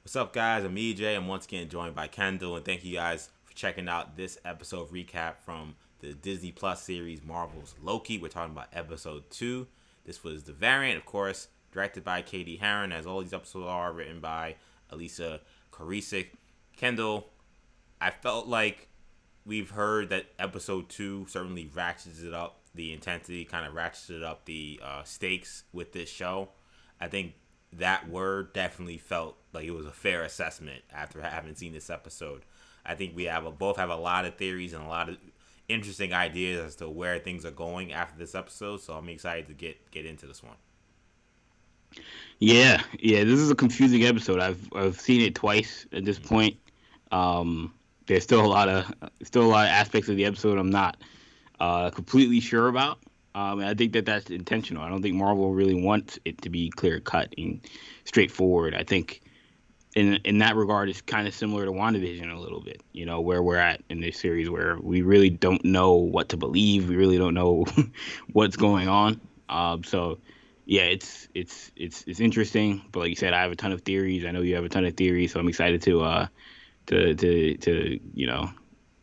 What's up, guys? I'm EJ. I'm once again joined by Kendall, and thank you guys for checking out this episode recap from the Disney Plus series Marvel's Loki. We're talking about episode 2. This was The Variant, of course, directed by Katie Heron, as all these episodes are, written by Elisa Karisic. Kendall, I felt like we've heard that episode 2 certainly ratchets it up, the intensity kind of ratcheted up the stakes with this show. I think that word definitely felt like it was a fair assessment after having seen this episode. I think we both have a lot of theories and a lot of interesting ideas as to where things are going after this episode. So I'm excited to get into this one. Yeah. This is a confusing episode. I've seen it twice at this point. There's still a lot of aspects of the episode I'm not completely sure about. And I think that that's intentional. I don't think Marvel really wants it to be clear cut and straightforward. I think in that regard, it's kind of similar to WandaVision a little bit. You know, where we're at in this series, where we really don't know what to believe. We really don't know what's going on. So yeah, it's interesting. But like you said, I have a ton of theories. I know you have a ton of theories, so I'm excited to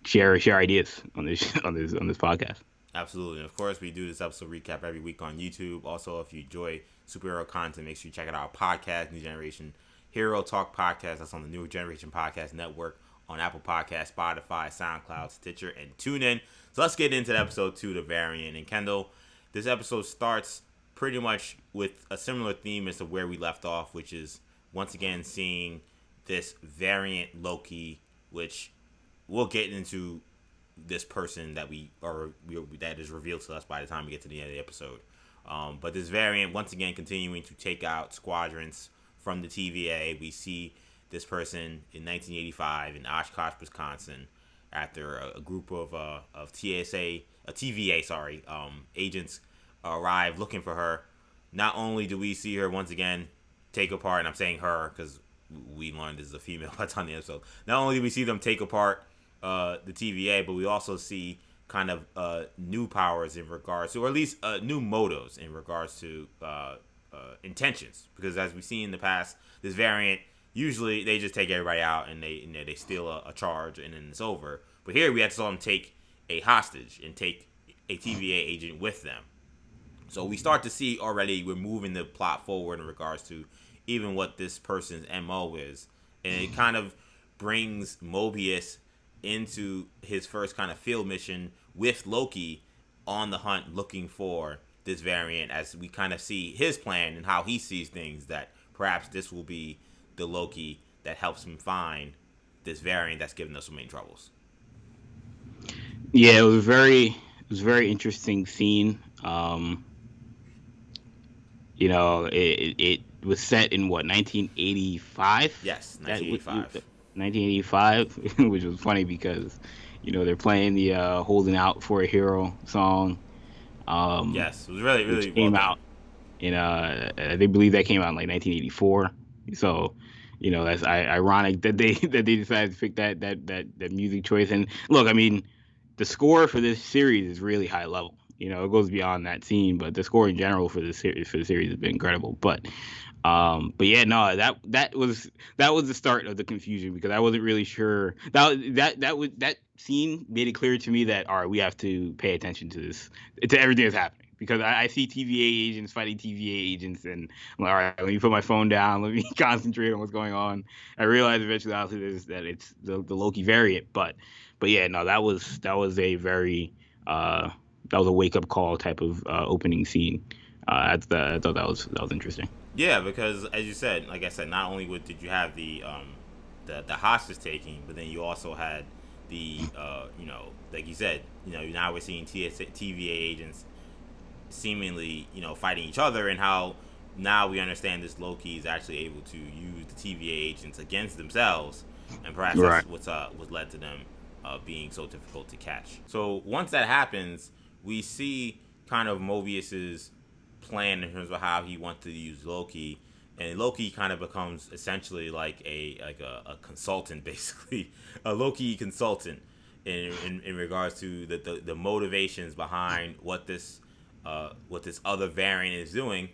share ideas on this podcast. Absolutely. And of course, we do this episode recap every week on YouTube. Also, if you enjoy superhero content, make sure you check out our podcast, New Generation Hero Talk Podcast. That's on the New Generation Podcast Network on Apple Podcasts, Spotify, SoundCloud, Stitcher, and TuneIn. So let's get into episode 2, The Variant. And Kendall, this episode starts pretty much with a similar theme as to where we left off, which is once again seeing this variant Loki, which we'll get into this person that is revealed to us by the time we get to the end of the episode. But this variant, once again, continuing to take out squadrons from the TVA. We see this person in 1985 in Oshkosh, Wisconsin, after a group of TVA, agents arrive looking for her. Not only do we see her once again take apart, and I'm saying her because we learned this is a female by the time of the episode. Not only do we see them take apart the TVA, but we also see kind of new powers in regards to, or at least new motives in regards to intentions. Because as we've seen in the past, this variant, usually they just take everybody out and they steal a charge and then it's over. But here we had to saw them take a hostage and take a TVA agent with them. So we start to see already we're moving the plot forward in regards to even what this person's MO is. And it kind of brings Mobius into his first kind of field mission with Loki on the hunt looking for this variant, as we kind of see his plan and how he sees things, that perhaps this will be the Loki that helps him find this variant that's giving us so many troubles. Yeah, it was a very interesting scene. It was set in what, 1985? Yes, 1985. 1985, which was funny because, they're playing the "Holding Out for a Hero" song. Yes, it was really, really which came well out in they believe that came out in like 1984. So, that's ironic that they decided to pick that music choice. And look, I mean, the score for this series is really high level. It goes beyond that scene, but the score in general for the series has been incredible. But yeah, no, that was the start of the confusion, because I wasn't really sure that scene made it clear to me that, all right, we have to pay attention to everything that's happening, because I see TVA agents fighting TVA agents, and I'm like, all right, let me put my phone down, let me concentrate on what's going on. I realized eventually that it's the Loki variant, but yeah, no, that was a very that was a wake up call type of opening scene. I thought that was interesting. Yeah, because as you said, like I said, not only did you have the hostage taking, but then you also had the like you said, now we're seeing TVA agents seemingly fighting each other, and how now we understand this Loki is actually able to use the TVA agents against themselves, and perhaps Right. that's what's led to them being so difficult to catch. So once that happens, we see kind of Mobius's plan in terms of how he wants to use Loki, and Loki kind of becomes essentially like a consultant, basically a Loki consultant in regards to the motivations behind what this other variant is doing.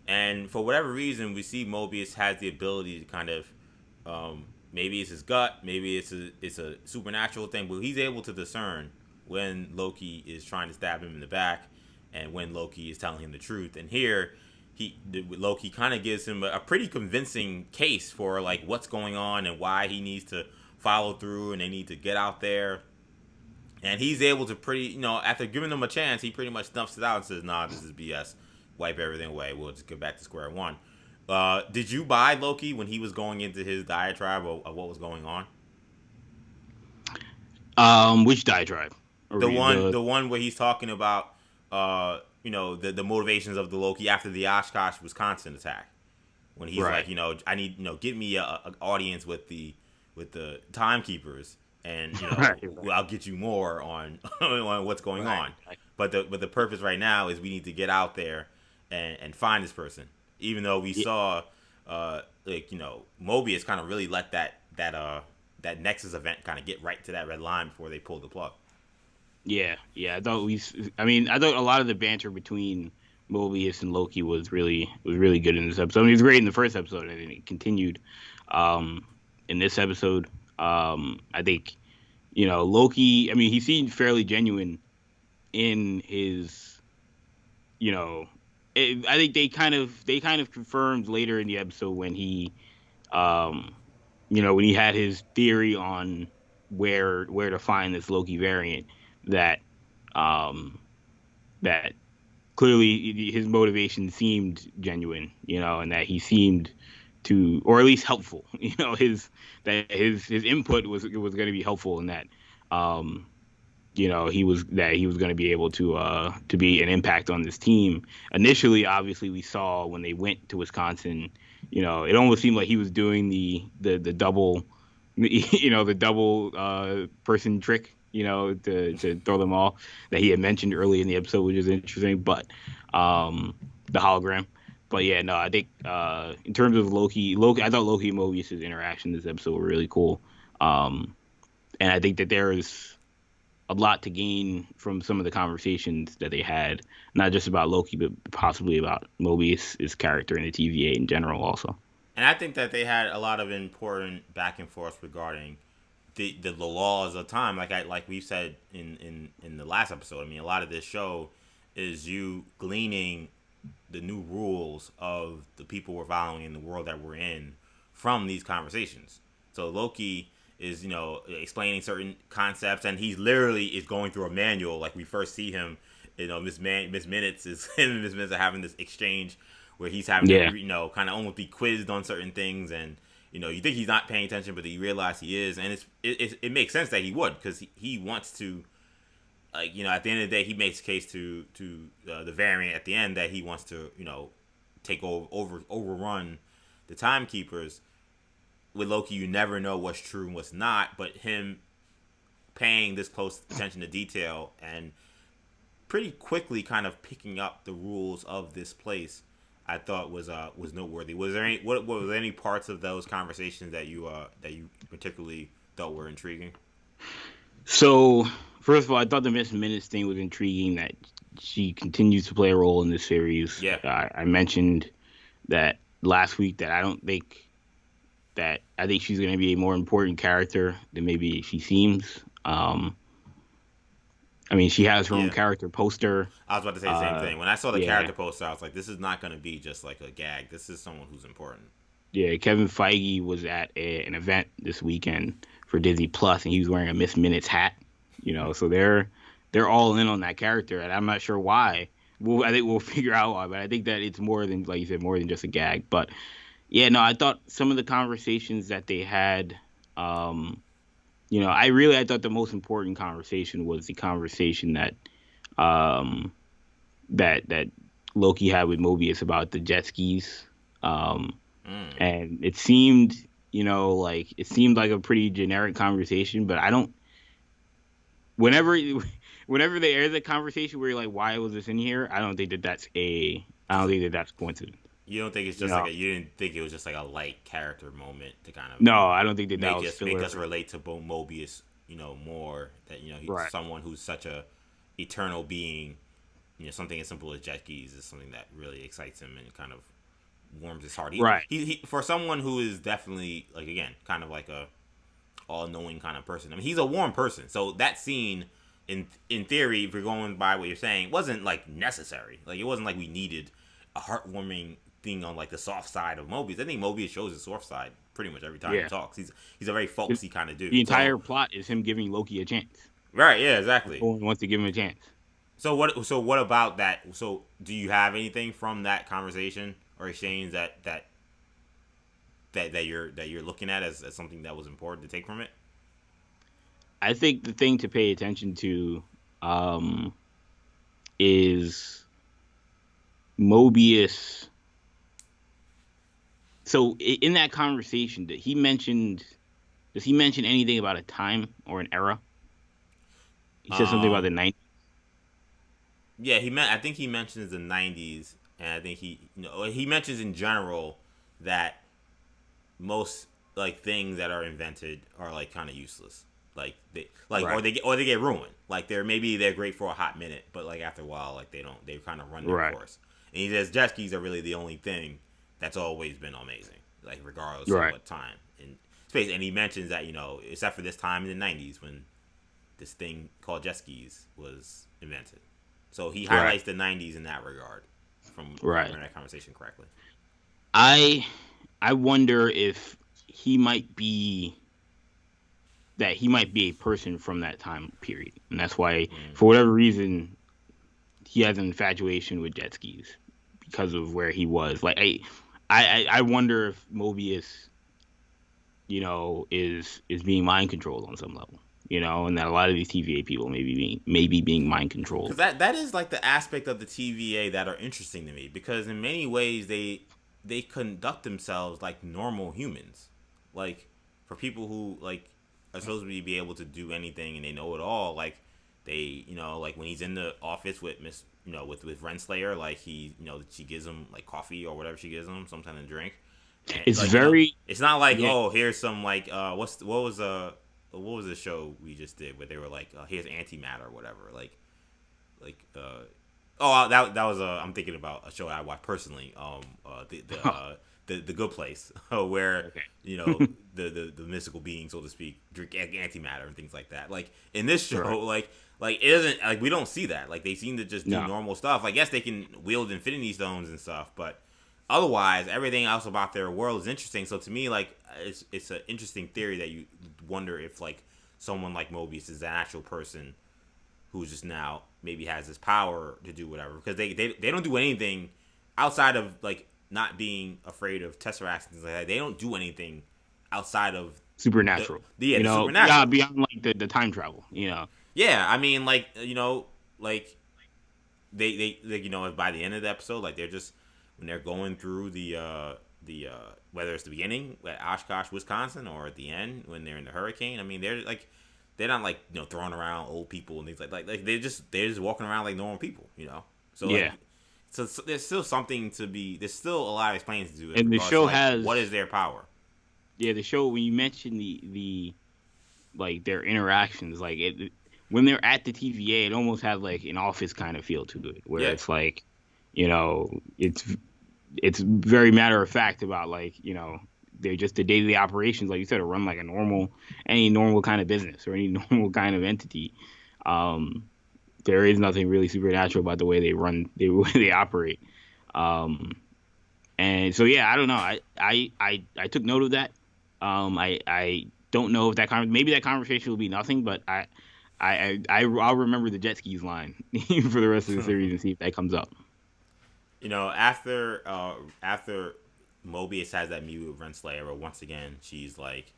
And for whatever reason, we see Mobius has the ability to kind of Maybe it's his gut, maybe it's a supernatural thing, but he's able to discern when Loki is trying to stab him in the back and when Loki is telling him the truth. And here, Loki kind of gives him a pretty convincing case for like what's going on and why he needs to follow through and they need to get out there. And he's able to after giving them a chance, he pretty much dumps it out and says, "Nah, this is BS. Wipe everything away. We'll just get back to square one." Did you buy Loki when he was going into his diatribe of what was going on? Which diatribe? The one where he's talking about the motivations of the Loki after the Oshkosh, Wisconsin attack. When he's right. like, I need, get me a audience with the timekeepers, and Right. I'll get you more on on what's going Right. on. But the purpose right now is we need to get out there and find this person. Even though we saw Mobius kind of really let that Nexus event kind of get right to that red line before they pulled the plug. Yeah, yeah. I thought a lot of the banter between Mobius and Loki was really good in this episode. I mean, it was great in the first episode, and it continued in this episode. I think Loki. I mean, he seemed fairly genuine in his. I think they kind of confirmed later in the episode when he, um, when he had his theory on where to find this Loki variant that um, that clearly his motivation seemed genuine, and that he seemed to, or at least helpful, his input was going to be helpful in that, he was going to be able to be an impact on this team. Initially, obviously, we saw when they went to Wisconsin, it almost seemed like he was doing the double, the double person trick, to throw them all that he had mentioned early in the episode, which is interesting. But the hologram. But yeah, no, I think in terms of Loki, I thought Loki and Mobius' interaction in this episode were really cool. And I think that there is a lot to gain from some of the conversations that they had, not just about Loki, but possibly about Mobius' character in the TVA in general, also. And I think that they had a lot of important back and forth regarding the laws of time. Like we said in the last episode. I mean, a lot of this show is you gleaning the new rules of the people we're following in the world that we're in from these conversations. So Loki is explaining certain concepts, and he's literally is going through a manual. Like we first see him, Miss Minutes is him and Miss Minutes are having this exchange where he's having to kind of almost be quizzed on certain things, and you think he's not paying attention, but you realize he is, and it makes sense that he would, because he wants to, at the end of the day, he makes a case to the variant at the end that he wants to take overrun the timekeepers. With Loki, you never know what's true and what's not, but him paying this close attention to detail and pretty quickly kind of picking up the rules of this place, I thought was noteworthy. Was there any parts of those conversations that you particularly thought were intriguing? So, first of all, I thought the Miss Minutes thing was intriguing, that she continues to play a role in this series. Yeah. I mentioned that last week that I think she's going to be a more important character than maybe she seems. I mean, she has her own character poster. I was about to say the same thing. When I saw the character poster, I was like, this is not going to be just like a gag. This is someone who's important. Yeah, Kevin Feige was at an event this weekend for Disney Plus, and he was wearing a Miss Minutes hat. So they're all in on that character, and I'm not sure why. I think we'll figure out why, but I think that it's more than, like you said, more than just a gag. But yeah, no, I thought some of the conversations that they had, I thought the most important conversation was the conversation that that Loki had with Mobius about the jet skis. And it seemed, like a pretty generic conversation, but I don't. Whenever they air the conversation where you're like, why was this in here? I don't think that that's coincidence. You don't think it's just you didn't think it was just like a light character moment to kind of I don't think that was make us relate to Mobius, more, that he's someone who's such a eternal being. Something as simple as jet skis is something that really excites him and kind of warms his heart. Right. He for someone who is definitely like again kind of like a all knowing kind of person. I mean, he's a warm person. So that scene, in theory, if you're going by what you're saying, wasn't like necessary. Like it wasn't like we needed a heartwarming thing on like the soft side of Mobius. I think Mobius shows his soft side pretty much every time he Yeah. talks. He's a very folksy kind of The dude. entire So plot is him giving Loki a chance. right, yeah, exactly. No one wants to give him a chance. So what about that? So do you have anything from that conversation or exchange that you're looking at as something that was important to take from it? I think the thing to pay attention to is Mobius. So in that conversation, does he mention anything about a time or an era? He said something about the Um, 90s. yeah, I think he mentions the '90s, and I think he mentions in general that most like things that are invented are like kind of useless. Like they like Right. or they get ruined. Like they're great for a hot minute, but like after a while, like they kind of run their Right. course. And he says jet skis are really the only thing that's always been amazing, like regardless of Right. what time in space. And he mentions that except for this time in the '90s when this thing called jet skis was invented. So he Right. highlights the '90s in that regard. From Right. remember that conversation correctly. I I wonder if he might be he might be a person from that time period, and that's why, Mm. for whatever reason, he has an infatuation with jet skis because of where he was. Like I wonder if Mobius, is being mind controlled on some level, and that a lot of these TVA people maybe being mind Because controlled. that is like the aspect of the TVA that are interesting to me because in many ways they conduct themselves like normal humans, like for people who like are supposed to be able to do anything and they know it all. Like they like when he's in the office with Miss with Renslayer, like she gives him like coffee or whatever she gives him, some kind of drink, and It's like very it's not like yeah. oh here's some like what was the show we just did where they were like here's antimatter or whatever like that was I'm thinking about a show I watched personally the Good Place where Okay. the mystical being so to speak drink antimatter and things like that. Like in this show, Right. like it doesn't like we don't see that. Like they seem to just do No. normal stuff. I guess they can wield Infinity Stones and stuff, but otherwise everything else about their world is interesting. So to me, like it's an interesting theory that you wonder if like someone like Mobius is an actual person who's just now maybe has this power to do whatever because they don't do anything outside of like not being afraid of tesseracts and things like that. They don't do anything outside of Supernatural. the Yeah, supernatural. beyond like the time travel. Yeah, I mean like like they like by the end of the episode like they're just when they're going through the whether it's the beginning at Oshkosh, Wisconsin, or at the end when they're in the hurricane. I mean they're not like throwing around old people and things like they're just walking around like normal people. So like Yeah. so there's still something to be there's still a lot of explaining to do in And the regards to show like has what is their power. the show when you mentioned the like their interactions, like when they're at the TVA, it almost has like an office kind of feel to it, where Yeah. it's like, it's very matter of fact about like they're just the day-to-day operations, like you said, to run like any normal kind of business or any normal kind of entity. Um, there is nothing really supernatural about the way they run, the way they operate. Um, and so yeah, I don't know. I took note of that. I don't know if maybe that conversation will be nothing, but I'll remember the jet skis line for the rest of the series and see if that comes up. After Mobius has that meet with Renslayer, but once again she's like,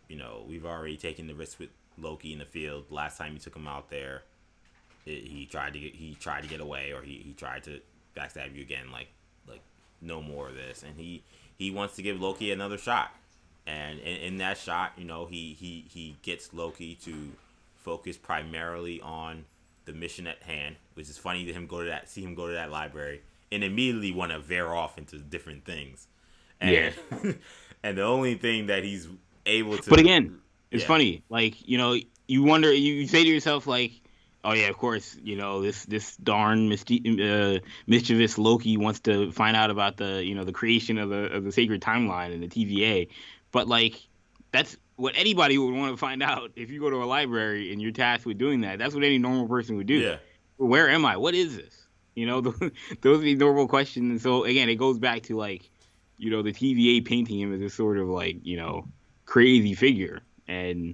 we've already taken the risk with Loki in the field. Last time you took him out there, he tried to get away, or he tried to backstab you again. Like no more of this, and he wants to give Loki another shot. And in that shot, he gets Loki to focus primarily on the mission at hand, which is funny to see him go to that library and immediately want to veer off into different things. Yeah. And and the only thing that he's able to But again, it's yeah. funny. Like, you wonder, you say to yourself, like, Oh yeah, of course. This darn mischievous Loki wants to find out about the creation of the sacred timeline and the TVA, but like that's what anybody would want to find out if you go to a library and you're tasked with doing that. That's what any normal person would do. Yeah. Where am I? What is this? Those are the normal questions. And so again, it goes back to like, the TVA painting him as this sort of like crazy figure and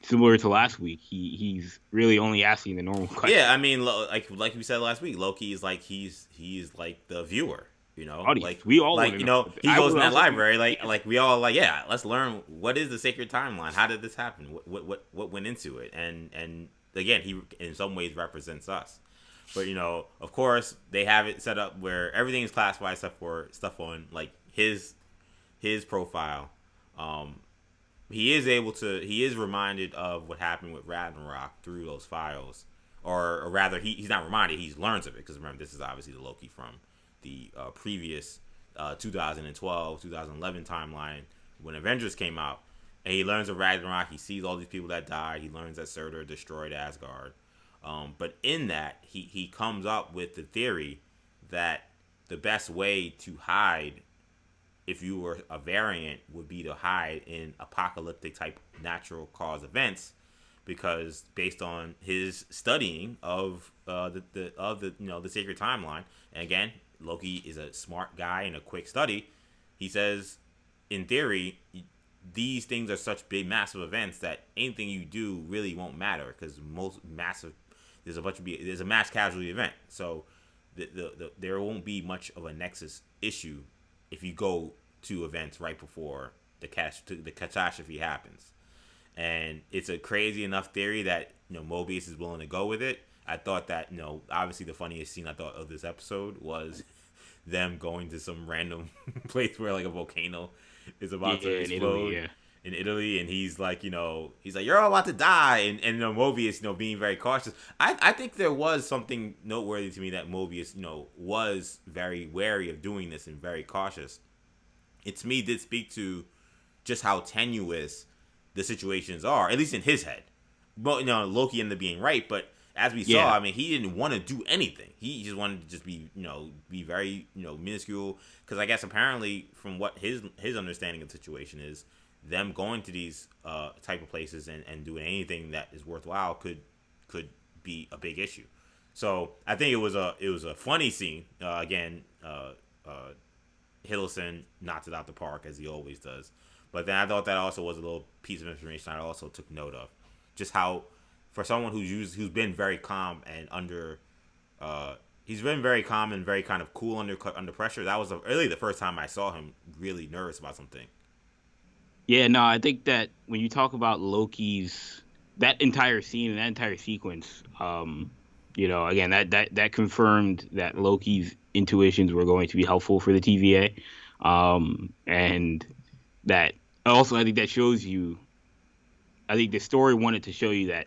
similar to last week, he's really only asking the normal Yeah, question. I mean, like we said last week, Loki is like he's like the viewer, Audience, we all want to know. he I goes would in that also be library, the audience. like we all like, yeah, let's learn what is the sacred timeline, how did this happen, what went into it, and again, he in some ways represents us, but of course, they have it set up where everything is classified except for stuff on like his profile. Um, he is reminded of what happened with Ragnarok through those files, or rather, he's not reminded, he learns of it, because remember, this is obviously the Loki from the previous 2012 2011 timeline when Avengers came out, and he learns of Ragnarok. He sees all these people that died. He learns that Surtur destroyed Asgard. But in that, he comes up with the theory that the best way to hide if you were a variant would be to hide in apocalyptic type natural cause events, because based on his studying of the sacred timeline, and again, Loki is a smart guy and a quick study. He says, in theory, these things are such big, massive events that anything you do really won't matter, because most massive there's a mass casualty event, so there won't be much of a nexus issue if you go to events right before the catastrophe happens. And it's a crazy enough theory that Mobius is willing to go with it. I thought that obviously the funniest scene I thought of this episode was them going to some random place where like a volcano is about to Yeah, in Italy, explode yeah. in Italy, and he's like, you're all about to die, and Mobius, being very cautious. I think there was something noteworthy to me that Mobius, was very wary of doing this and very cautious. It to me did speak to just how tenuous the situations are, at least in his head. But Loki ended up being right, but as we saw, Yeah, I mean, he didn't want to do anything. He just wanted to just be very minuscule. Because I guess apparently, from what his understanding of the situation is, them going to these type of places and doing anything that is worthwhile could be a big issue. So I think it was a funny scene. Again, Hiddleston knocked it out the park as he always does. But then I thought that also was a little piece of information I also took note of, just how for someone who's been very calm and he's been very calm and very kind of cool under pressure. That was really the first time I saw him really nervous about something. yeah. No, I think that when you talk about Loki's that entire scene and that entire sequence, again, that confirmed that Loki's intuitions were going to be helpful for the TVA, and that also I think that shows you. I think the story wanted to show you that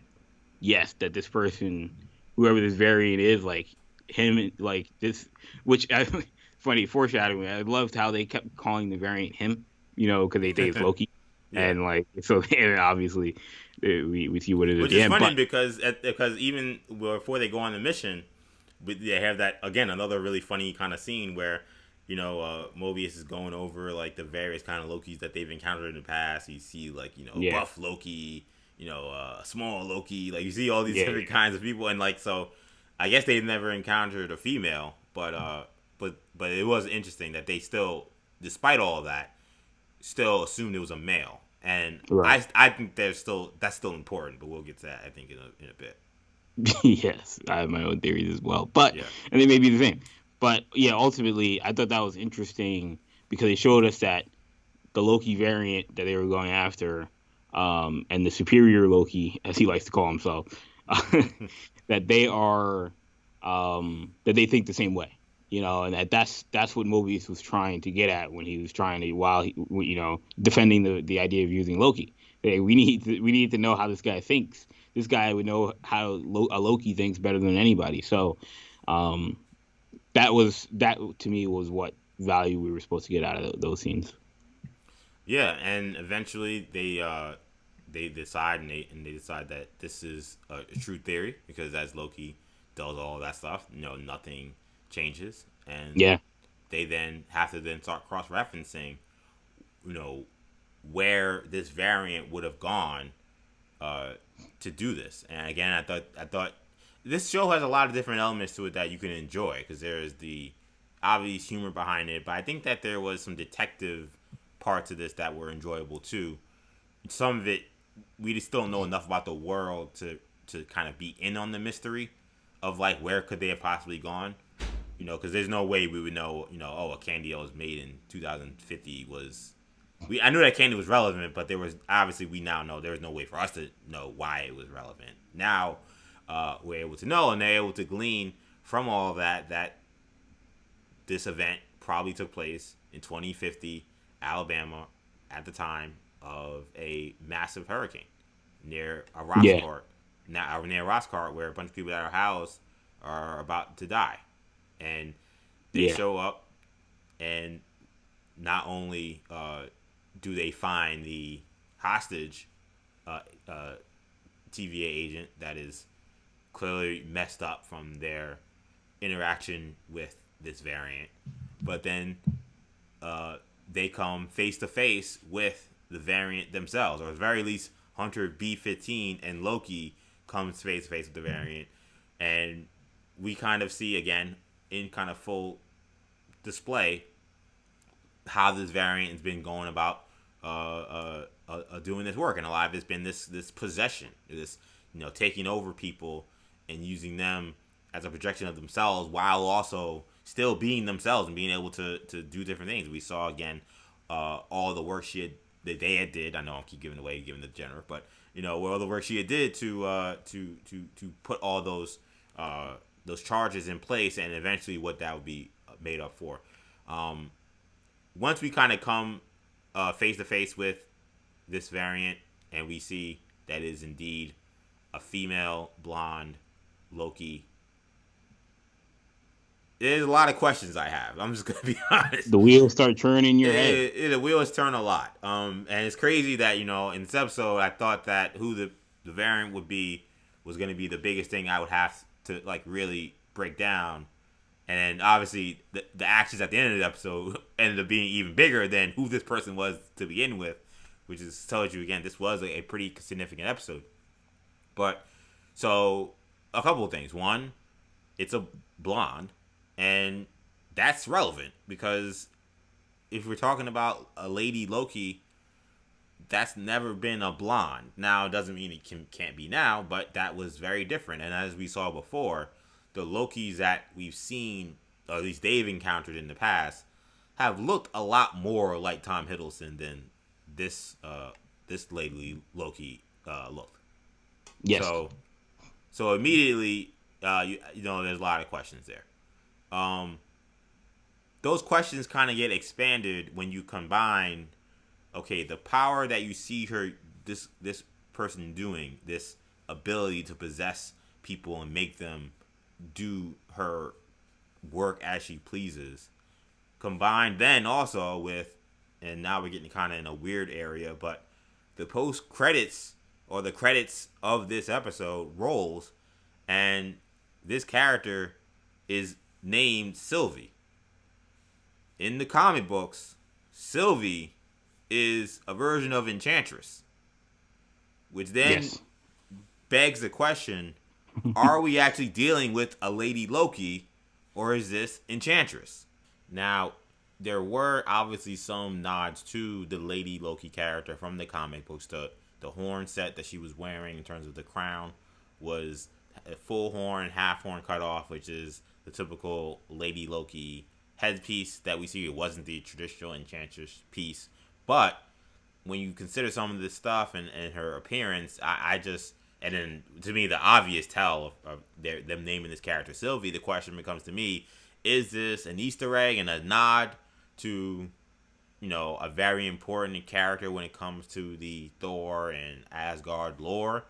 yes, that this person, whoever this variant is, like him, like this, which funny foreshadowing. I loved how they kept calling the variant him, because they think it's Loki, Yeah. and like so, and obviously we see what it is at Which the is end. funny But because even before they go on the mission, they have that again another really funny kind of scene where Mobius is going over like the various kind of Lokis that they've encountered in the past. You see like yeah, buff Loki, small Loki, like you see all these yeah, different kinds of people, and like so, I guess they've never encountered a female, but it was interesting that they still, despite all of that, still assumed it was a male. And right. I think that's still important, but we'll get to that I think in a bit. Yes, I have my own theories as well, but Yeah. and they may be the same. But yeah, ultimately, I thought that was interesting because it showed us that the Loki variant that they were going after, and the superior Loki, as he likes to call himself, that they are, that they think the same way, and that's what Mobius was trying to get at when he was trying to, while he, defending the idea of using Loki. Hey, we need to know how this guy thinks. This guy would know how a Loki thinks better than anybody. So, um, that to me was what value we were supposed to get out of those scenes. Yeah, and eventually they decide and they decide that this is a true theory because as Loki does all that stuff, nothing changes, and Yeah. they then have to then start cross referencing, you know, where this variant would have gone uh, to do this. And again, I thought this show has a lot of different elements to it that you can enjoy because there is the obvious humor behind it, but I think that there was some detective parts of this that were enjoyable too. Some of it we just don't know enough about the world to kind of be in on the mystery of like where could they have possibly gone. Because there's no way we would know. Oh, a candy that was made in 2050 was. I knew that candy was relevant, but there was obviously we now know there was no way for us to know why it was relevant. Now we're able to know, and they're able to glean from all of that this event probably took place in 2050 Alabama at the time of a massive hurricane near a Yeah. Roscart, now near Roscart, where a bunch of people that are housed are about to die, and they Yeah. show up, and not only do they find the hostage uh, uh, TVA agent that is clearly messed up from their interaction with this variant, but then uh, they come face to face with the variant themselves, or at the very least, Hunter B-15 and Loki comes face to face with the variant, and we kind of see again in kind of full display how this variant has been going about doing this work, and a lot of it's been this possession, this taking over people and using them as a projection of themselves while also still being themselves and being able to do different things. We saw again all the work that they had did. I know I keep giving the genre, but all the work she had did to put all those charges in place, and eventually what that would be made up for. Once we kind of come face to face with this variant, and we see that is indeed a female blonde Loki. There's a lot of questions I have. I'm just gonna be honest. The wheels start turning in your head. The wheels turn a lot. And it's crazy that in this episode I thought that who the variant would be was gonna be the biggest thing I would have to like really break down. And then obviously the actions at the end of the episode ended up being even bigger than who this person was to begin with, which is tells you again this was a pretty significant episode. But so a couple of things. One, it's a blonde, and that's relevant because if we're talking about a lady Loki, that's never been a blonde. Now it doesn't mean it can't be now, but that was very different. And as we saw before, the Lokis that we've seen, or at least they've encountered in the past, have looked a lot more like Tom Hiddleston than this this lady Loki looked. Yes. So immediately, there's a lot of questions there. Those questions kind of get expanded when you combine, okay, the power that you see this person doing, this ability to possess people and make them do her work as she pleases, combined then also with, and now we're getting kind of in a weird area, but the post credits or the credits of this episode rolls, and this character is named Sylvie. In the comic books, Sylvie is a version of Enchantress, which then begs the question, are we actually dealing with a Lady Loki, or is this Enchantress? Now, there were obviously some nods to the Lady Loki character from the comic books. The horn set that she was wearing in terms of the crown was a full horn, half horn cut off, which is the typical Lady Loki headpiece that we see. It wasn't the traditional Enchantress piece. But when you consider some of this stuff and her appearance, I just... And then, to me, the obvious tell of them naming this character Sylvie, the question becomes to me, is this an Easter egg and a nod to, a very important character when it comes to the Thor and Asgard lore?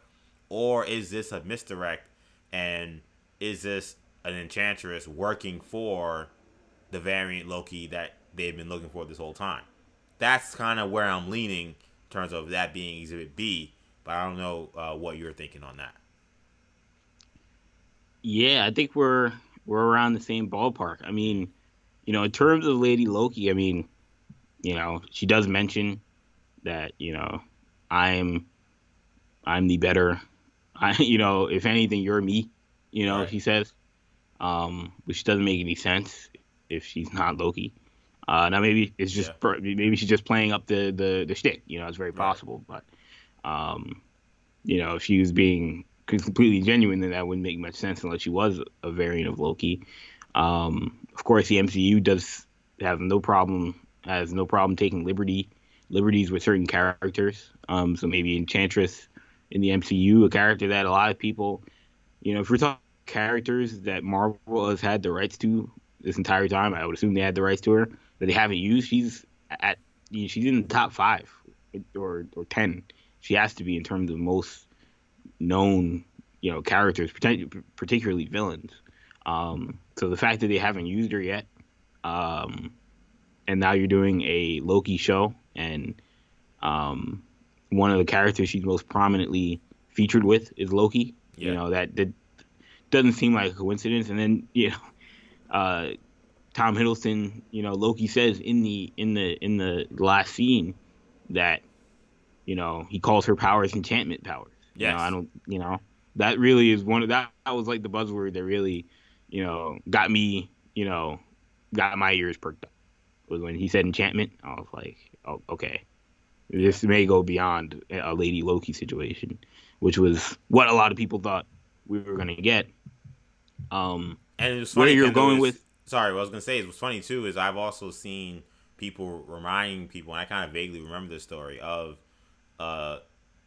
Or is this a misdirect, and is this an Enchantress working for the variant Loki that they've been looking for this whole time? That's kind of where I'm leaning in terms of that being Exhibit B. But I don't know what you're thinking on that. Yeah, I think we're around the same ballpark. I mean, in terms of Lady Loki, I mean, she does mention that, I'm I'm the better. If anything, you're me. Right. She says, which doesn't make any sense if she's not Loki. Now maybe it's Yeah. just maybe she's just playing up the shtick. It's very Right. possible, but um, if she was being completely genuine, then that wouldn't make much sense unless she was a variant of Loki. Of course, the MCU does have no problem has no problem taking liberties with certain characters. So maybe Enchantress in the MCU, a character that a lot of people, if we're talking characters that Marvel has had the rights to this entire time, I would assume they had the rights to her that they haven't used. At she's in the top 5 or 10. She has to be in terms of most known, characters, particularly villains. So the fact that they haven't used her yet, um, and now you're doing a Loki show, and um, one of the characters she's most prominently featured with is Loki. Yeah. That doesn't seem like a coincidence. And then uh, Tom Hiddleston, Loki says in the last scene that he calls her powers enchantment powers. I Yes. don't, that really is one of that was like the buzzword that really, got me, got my ears perked up. Was when he said enchantment. I was like, oh, okay, Yeah. this may go beyond a Lady Loki situation, which was what a lot of people thought we were gonna get. And it was Where funny, you're Kendall, going is with? sorry, what I was gonna say is what's funny too is I've also seen people reminding people, and I kind of vaguely remember this story of uh,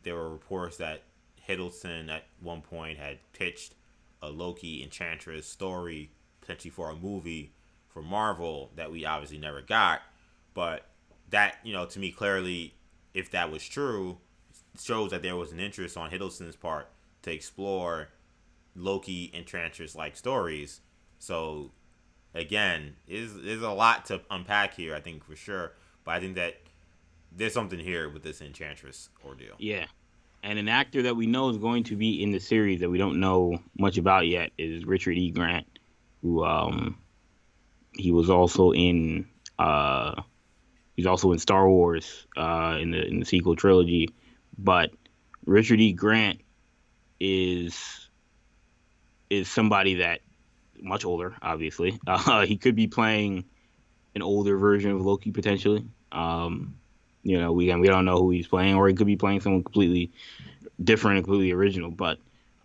there were reports that Hiddleston at one point had pitched a Loki Enchantress story potentially for a movie for Marvel that we obviously never got, but that to me clearly, if that was true, shows that there was an interest on Hiddleston's part to explore Loki Enchantress like stories. So again, is a lot to unpack here, I think for sure. But I think that there's something here with this Enchantress ordeal. Yeah, and an actor that we know is going to be in the series that we don't know much about yet is Richard E. Grant, who he was also in he's also in Star Wars in the sequel trilogy, but Richard E. Grant is somebody that much older, obviously. He could be playing an older version of Loki potentially. We don't know who he's playing, or he could be playing someone completely different and completely original. But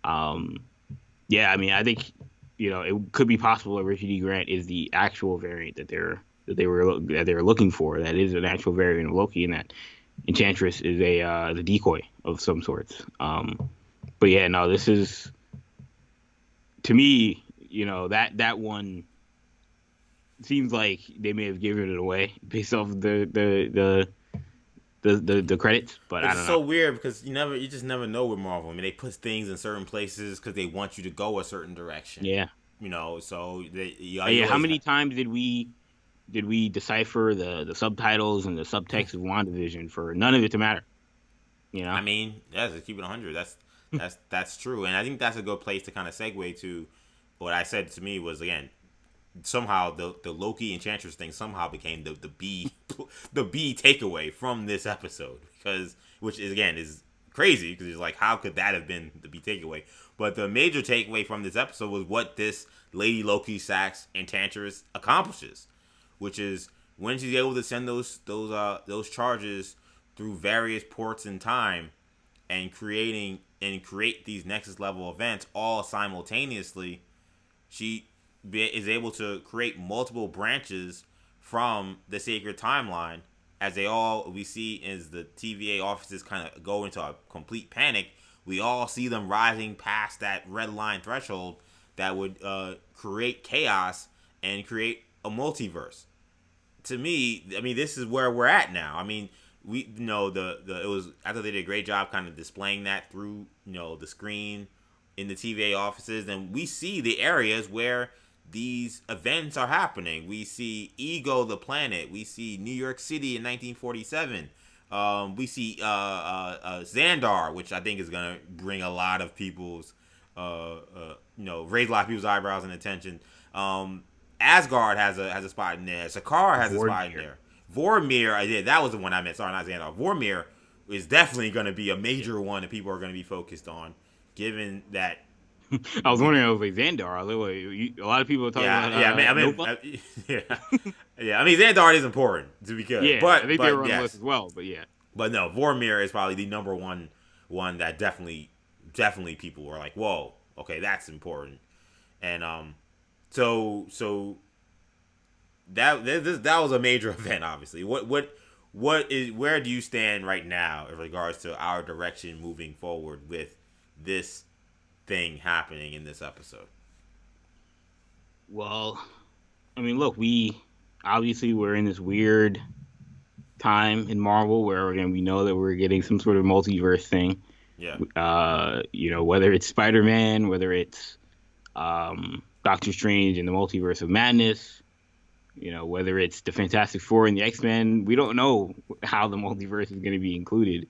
um, yeah, I mean, I think it could be possible that Richard E. Grant is the actual variant that they were looking for. That is an actual variant of Loki, and that Enchantress is the decoy of some sorts. But yeah, no, this is to me, that one seems like they may have given it away based off the credits, but Which I is don't so know. weird because you just never know with Marvel. I mean, they put things in certain places because they want you to go a certain direction. Yeah, So you yeah. How always many times did we decipher the subtitles and the subtext of WandaVision for none of it to matter? You I know? mean, yeah, to keep it 100, that's true, and I think that's a good place to kind of segue to what I said to me was again somehow the Loki Enchantress thing somehow became the B the B takeaway from this episode because which is again is crazy because it's like how could that have been the B takeaway? But the major takeaway from this episode was what this Lady Loki Sax Enchantress accomplishes, which is when she's able to send those charges through various ports in time and create these nexus level events all simultaneously. Is able to create multiple branches from the sacred timeline as they all we see as the TVA offices kind of go into a complete panic. We all see them rising past that red line threshold that would create chaos and create a multiverse. To me, I mean, this is where we're at now. I mean, we the it was I thought they did a great job kind of displaying that through the screen in the TVA offices, and we see the areas where these events are happening. We see Ego, the planet. We see New York City in 1947. We see Xandar, which I think is gonna bring a lot of people's, raise a lot of people's eyebrows and attention. Asgard has a spot in there. Sakaar has a spot in Vormir. there. Vormir, I did. That was the one I meant. Sorry, not Xandar. Vormir is definitely going to be a major one that people are going to be focused on, given that I was we. wondering, I was like Xandar. I was like, a lot of people are talking Yeah, about yeah. Nova. Yeah, yeah. I mean, Xandar is important to be good, Yeah, I think they were but on the list yes, as well. But yeah, but no. Vormir is probably the number one that definitely people were like, whoa, okay, that's important, and so that was a major event, obviously. What is where do you stand right now in regards to our direction moving forward with this thing happening in this episode? well, I mean, look, we obviously we're in this weird time in Marvel where again we know that we're getting some sort of multiverse thing. Yeah, Whether it's Spider-Man, whether it's Doctor Strange in the Multiverse of Madness, whether it's the Fantastic Four and the X-Men, we don't know how the multiverse is going to be included,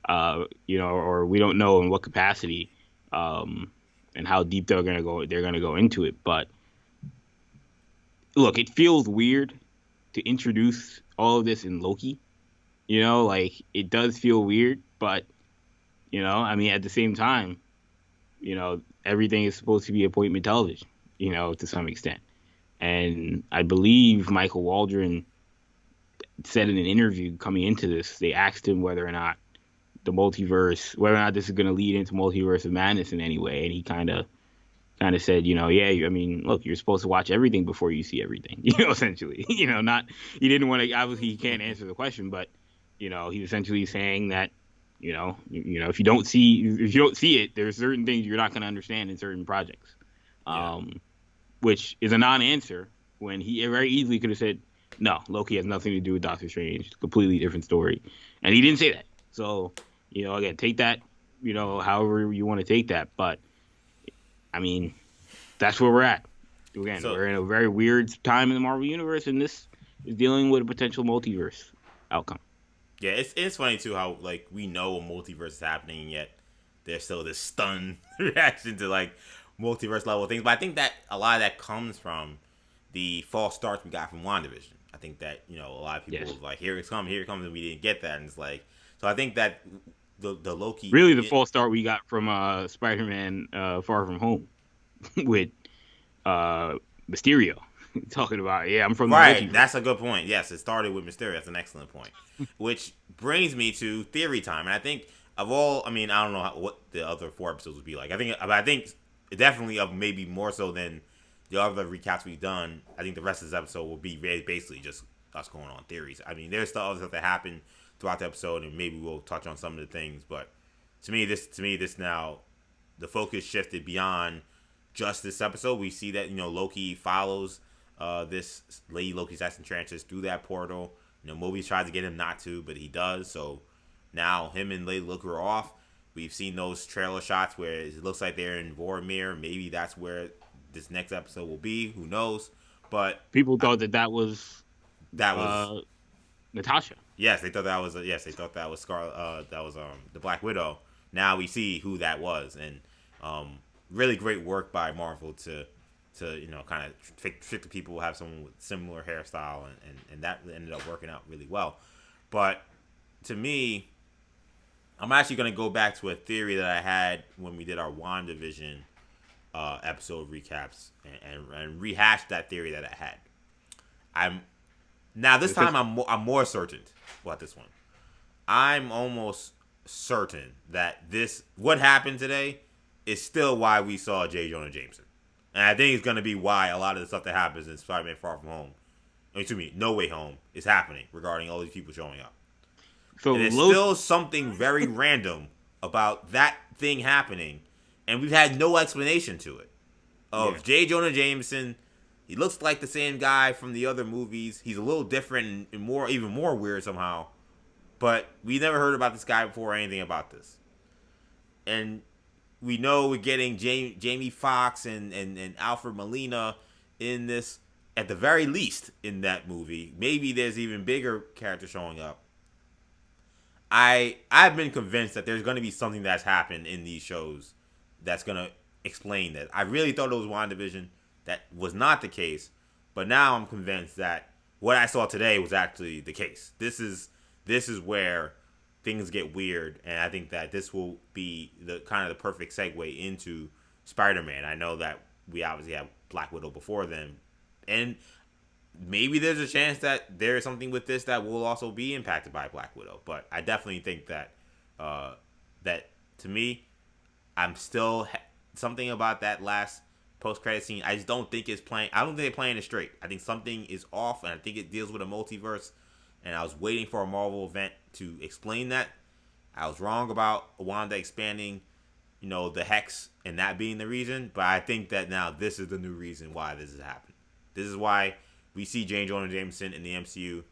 or we don't know in what capacity, and how deep they're going to go. They're going to go into it, but look, it feels weird to introduce all of this in Loki. Like it does feel weird, but I mean, at the same time, everything is supposed to be appointment television, to some extent. And I believe Michael Waldron said in an interview coming into this, they asked him whether or not whether or not this is going to lead into multiverse of madness in any way, and he kind of said, yeah, I mean, look, you're supposed to watch everything before you see everything, essentially, not he didn't want to obviously he can't answer the question, but he's essentially saying that if you don't see it, there's certain things you're not going to understand in certain projects, yeah, which is a non-answer when he very easily could have said, no, Loki has nothing to do with Doctor Strange, completely different story, and he didn't say that. So again, take that however you want to take that, but I mean that's where we're at. Again, so we're in a very weird time in the Marvel universe, and this is dealing with a potential multiverse outcome. yeah, it's funny too how like we know a multiverse is happening, and yet there's still this stunned reaction to like multiverse level things. But I think that a lot of that comes from the false starts we got from WandaVision. I think that a lot of people Yes. was like, here it comes, and we didn't get that, and it's like, so I think that the Loki, Really, the false start we got from Spider-Man Far From Home with uh, Mysterio talking about, yeah, I'm from the right? multiverse. That's a good point. Yes, it started with Mysterio. That's an excellent point. Which brings me to theory time, and I think of all, I mean, I don't know what the other 4 episodes would be like. I think definitely of maybe more so than the other recaps we've done. I think the rest of this episode will be basically just us going on theories. I mean, there's the other stuff that happened throughout the episode, and maybe we'll touch on some of the things. But this now, the focus shifted beyond just this episode. We see that Loki follows this Lady Loki's enchantress through that portal. Mobius tries to get him not to, but he does. So now him and Lady Loki are off. We've seen those trailer shots where it looks like they're in Vormir. Maybe that's where this next episode will be. Who knows? But People I, thought that was that was uh, Natasha. yes. They thought that was yes. They thought that was that was the Black Widow. Now we see who that was, and really great work by Marvel to kind of trick the people, have someone with similar hairstyle, and that ended up working out really well. But to me, I'm actually going to go back to a theory that I had when we did our WandaVision episode recaps, and rehash that theory that I had. I'm now this time I'm more certain about this one. I'm almost certain that this what happened today is still why we saw J. Jonah Jameson. And I think it's going to be why a lot of the stuff that happens in Spider-Man Far From Home, excuse me, No Way Home, is happening regarding all these people showing up. So And there's Loki, still something very random about that thing happening, and we've had no explanation to it. yeah, Of J. Jonah Jameson, he looks like the same guy from the other movies. He's a little different and even more weird somehow. But we never heard about this guy before or anything about this. And we know we're getting Jamie Foxx and Alfred Molina in this, at the very least, in that movie. Maybe there's even bigger characters showing up. I've been convinced that there's going to be something that's happened in these shows that's going to explain that. I really thought it was WandaVision. That was not the case, but now I'm convinced that what I saw today was actually the case. This is where things get weird, and I think that this will be the kind of the perfect segue into Spider-Man. I know that we obviously have Black Widow before them, and maybe there's a chance that there is something with this that will also be impacted by Black Widow. But I definitely think that that to me, I'm still something about that last post credit scene. I just don't think it's playing. I don't think they're playing it straight. I think something is off, and I think it deals with a multiverse. And I was waiting for a Marvel event to explain that. I was wrong about Wanda expanding, the hex and that being the reason. But I think that now this is the new reason why this is happening. This is why we see Jane Jonah Jameson in the MCU.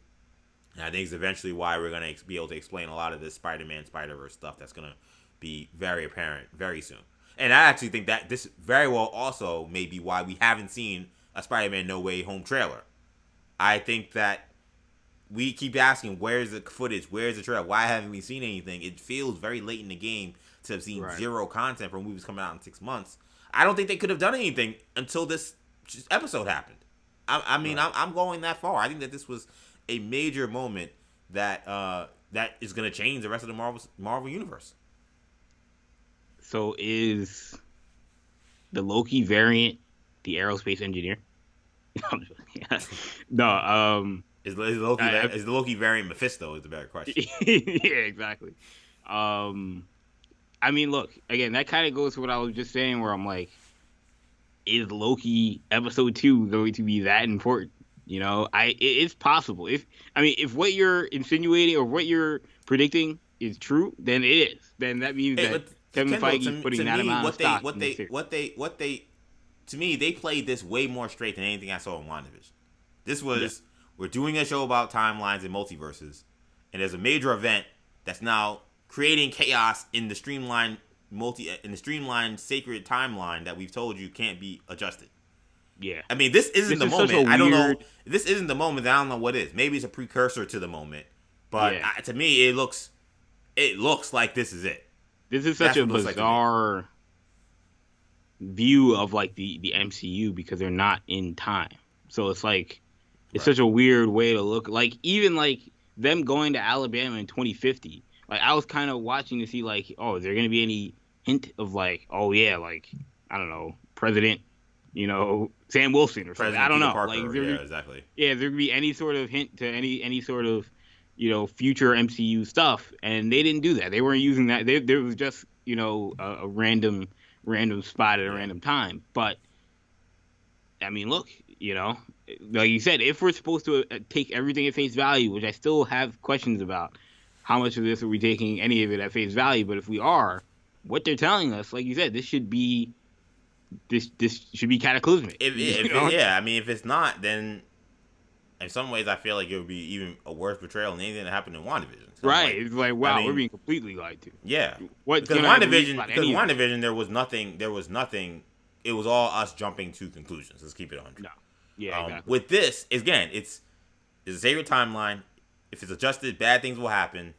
And I think it's eventually why we're going to be able to explain a lot of this Spider-Man, Spider-Verse stuff that's going to be very apparent very soon. And I actually think that this very well also may be why we haven't seen a Spider-Man No Way Home trailer. I think that we keep asking, where's the footage? Where's the trailer? Why haven't we seen anything? It feels very late in the game to have seen zero content from movies coming out in 6 months. I don't think they could have done anything until this episode happened. I mean, I'm going that far. I think that this was a major moment that that is going to change the rest of the Marvel universe. So is the Loki variant the aerospace engineer? No. Is the Loki variant Mephisto is the better question. Yeah, exactly. I mean, look, again, that kind of goes to what I was just saying, where I'm like, is Loki episode 2 going to be that important? It's possible. If what you're insinuating or what you're predicting is true, then it is. Then that means that Kevin Feige is putting that amount of stock. To me, they played this way more straight than anything I saw in WandaVision. This was, we're doing a show about timelines and multiverses, and there's a major event that's now creating chaos in the streamlined sacred timeline that we've told you can't be adjusted. Yeah. I mean, this isn't the moment. I don't know. This isn't the moment. I don't know what is. Maybe it's a precursor to the moment. But to me, it looks like this is it. This is such a bizarre view of like the MCU because they're not in time. So it's like it's such a weird way to look. Like even like them going to Alabama in 2050. Like I was kind of watching to see like, oh, is there gonna be any hint of like, oh yeah, like I don't know, President, Sam Wilson or something. I don't know. Parker, like exactly. Yeah, is there gonna be any sort of hint to any sort of future MCU stuff? And they didn't do that. They weren't using that. There was just a random spot at a random time. But I mean, look, like you said, if we're supposed to take everything at face value, which I still have questions about, how much of this are we taking any of it at face value? But if we are, what they're telling us, like you said, this should be cataclysmic. I mean, if it's not, then in some ways I feel like it would be even a worse betrayal than anything that happened in WandaVision. So right. It's like, wow, we're being completely lied to. Yeah. Because WandaVision, there was nothing. It was all us jumping to conclusions. Let's keep it on. No. Yeah, exactly. With this, again, it's a sacred timeline. If it's adjusted, bad things will happen.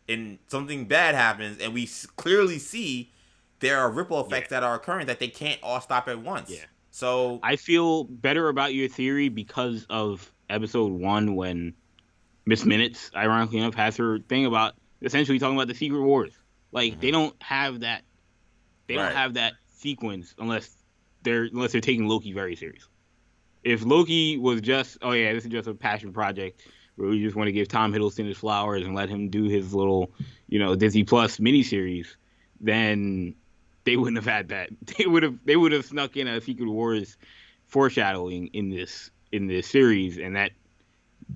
And something bad happens, and we clearly see there are ripple effects that are occurring that they can't all stop at once. Yeah. So I feel better about your theory because of episode 1 when Miss Minutes, ironically enough, has her thing about essentially talking about the Secret Wars. Like they don't have that. They don't have that sequence unless they're taking Loki very seriously. If Loki was just, this is just a passion project where we just want to give Tom Hiddleston his flowers and let him do his little, Disney Plus miniseries, then they wouldn't have had that. They would have snuck in a Secret Wars foreshadowing in this series, and that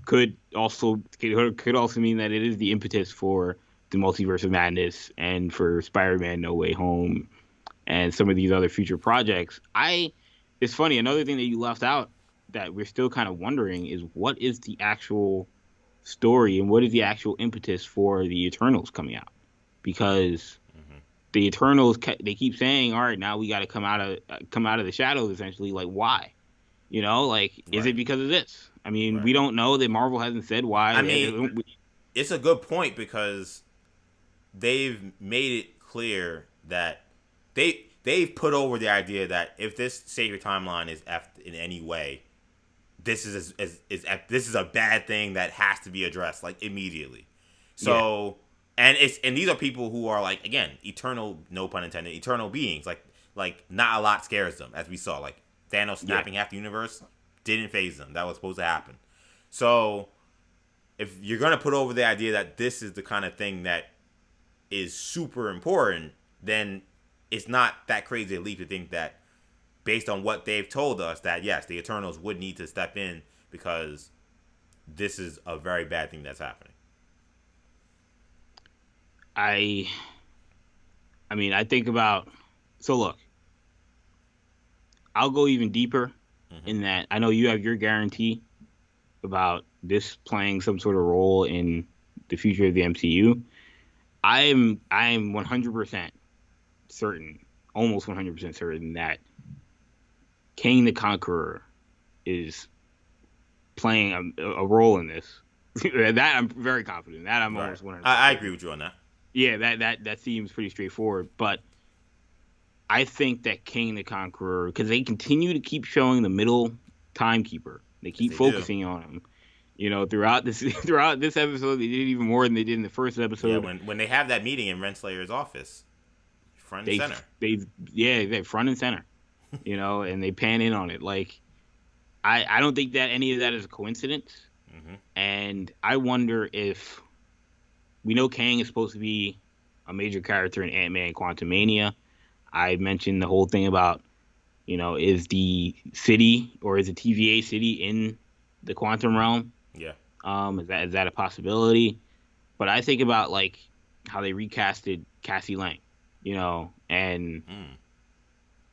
could also mean that it is the impetus for the Multiverse of Madness and for Spider-Man No Way Home and some of these other future projects. It's funny, another thing that you left out that we're still kind of wondering is what is the actual story and what is the actual impetus for the Eternals coming out? Because the Eternals, they keep saying, all right, now we got to come out of the shadows, essentially. Like, why? Is it because of this? I mean, we don't know. That Marvel hasn't said why. I mean, it's a good point because they've made it clear that they've put over the idea that if this sacred timeline is effed in any way, this is a bad thing that has to be addressed like immediately. So and these are people who are like, again, eternal, no pun intended, eternal beings. Like not a lot scares them, as we saw. Like Thanos snapping half the universe didn't phase them. That was supposed to happen. So if you're gonna put over the idea that this is the kind of thing that is super important, then it's not that crazy a leap to think that, based on what they've told us, that yes, the Eternals would need to step in because this is a very bad thing that's happening. I mean, I think about, so look, I'll go even deeper in that I know you have your guarantee about this playing some sort of role in the future of the MCU. I'm 100% certain, almost 100% certain that Kang the Conqueror is playing a role in this. That I'm very confident. That I'm almost 100%. I agree with you on that. Yeah, that seems pretty straightforward. But I think that Kang the Conqueror, because they continue to keep showing the middle timekeeper, they keep focusing on him. You know, throughout this episode, they did even more than they did in the first episode. Yeah, when they have that meeting in Renslayer's office, front and center. They're front and center. You know, and they pan in on it. Like, I don't think that any of that is a coincidence. And I wonder if, we know Kang is supposed to be a major character in Ant-Man Quantumania. I mentioned the whole thing about, you know, is the city or is the TVA city in the quantum realm? Yeah. Is that a possibility? But I think about like how they recasted Cassie Lang, you know, and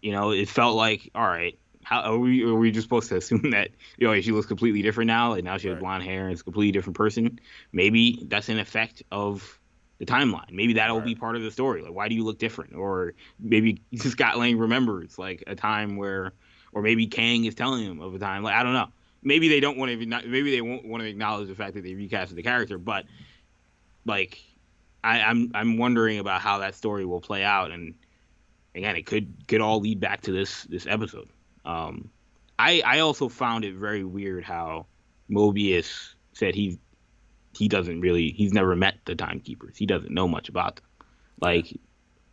you know, it felt like, all right, how are we just supposed to assume that, you know, she looks completely different now, and now she has blonde hair and is a completely different person? Maybe that's an effect of the timeline. Maybe that'll be part of the story. Like, why do you look different? Or maybe Scott Lang remembers like a time where, or maybe Kang is telling him of a time. Like, I don't know. Maybe they don't want to. Maybe they won't want to acknowledge the fact that they recasted the character. But like, I'm wondering about how that story will play out. And again, it could all lead back to this episode. I also found it very weird how Mobius said he's never met the Timekeepers. He doesn't know much about them. Like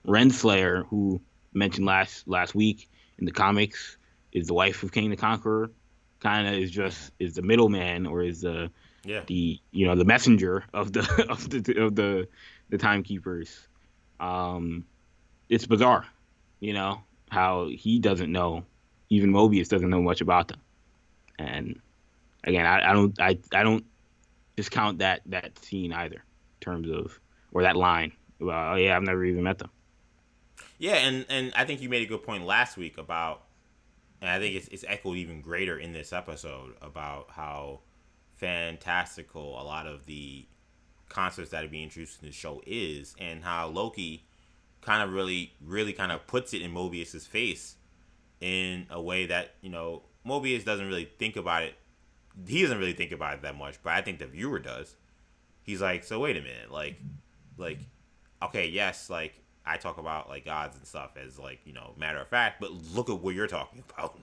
Renslayer, who mentioned last week in the comics, is the wife of King the Conqueror. Kind of is the middleman, or is the messenger of the Timekeepers. It's bizarre, you know, how he doesn't know. Even Mobius doesn't know much about them. And again, I don't discount that scene either, in terms of, or that line about, oh yeah, I've never even met them. Yeah, and I think you made a good point last week about, and I think it's echoed even greater in this episode, about how fantastical a lot of the concepts that are being introduced in the show is, and how Loki kind of really kind of puts it in Mobius's face in a way that, you know, Mobius doesn't really think about it. He doesn't really think about it that much, but I think the viewer does. He's like, so wait a minute, like, okay, yes, like, I talk about like gods and stuff as like, you know, matter of fact, but look at what you're talking about.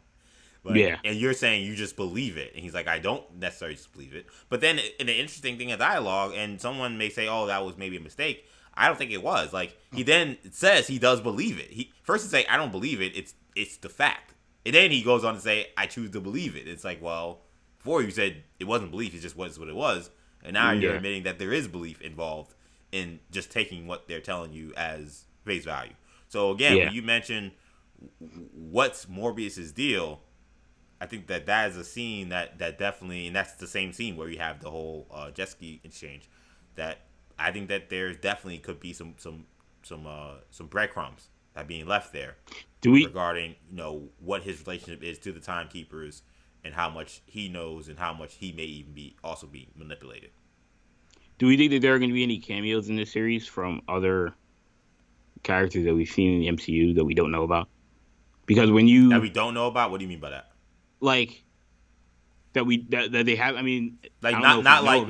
Like, yeah. And you're saying you just believe it. And he's like, I don't necessarily just believe it. But then in the interesting thing of dialogue, and someone may say, oh, that was maybe a mistake. I don't think it was. Like, he then says he does believe it. He first to say, I don't believe it. It's the fact. And then he goes on to say, I choose to believe it. It's like, well, before you said it wasn't belief, it just was what it was. And now you're admitting that there is belief involved in just taking what they're telling you as face value. So again, when you mention what's Morbius's deal, I think that is a scene that definitely, and that's the same scene where you have the whole jet ski exchange. That I think that there definitely could be some breadcrumbs that being left there regarding, you know, what his relationship is to the Timekeepers and how much he knows and how much he may even be manipulated. Do we think that there are going to be any cameos in this series from other characters that we've seen in the MCU that we don't know about? Because when you that we don't know about, what do you mean by that? Like that they have. I mean, like not like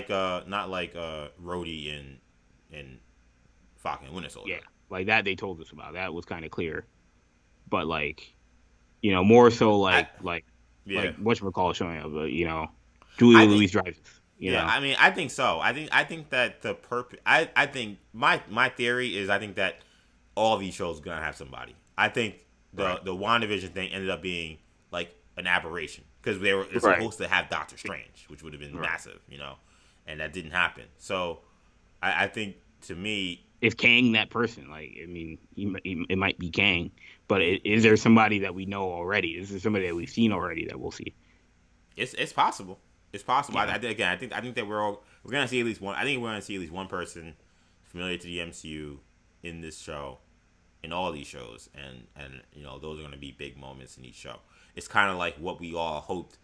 Rhodey in Falcon and Winter Yeah, Soldier. like that they told us about. That was kind of clear. But like, more so I like yeah. whatchamacallit showing up, Julia I think Louis Dreyfus, Yeah, I mean, I think so. I think that the purpose. I think my theory is I think that all these shows are gonna have somebody. I think Right. the WandaVision thing ended up being like an aberration because they're Right. supposed to have Doctor Strange, which would have been Right. massive, and that didn't happen. So I think to me, Is Kang that person? Like, I mean, it might be Kang, but is there somebody that we know already? Is there somebody that we've seen already that we'll see? it's possible. It's possible. Yeah. Again, I think that we're gonna see at least one. I think we're gonna see at least one person familiar to the MCU in this show, in all these shows, and those are gonna be big moments in each show. It's kind of like what we all hoped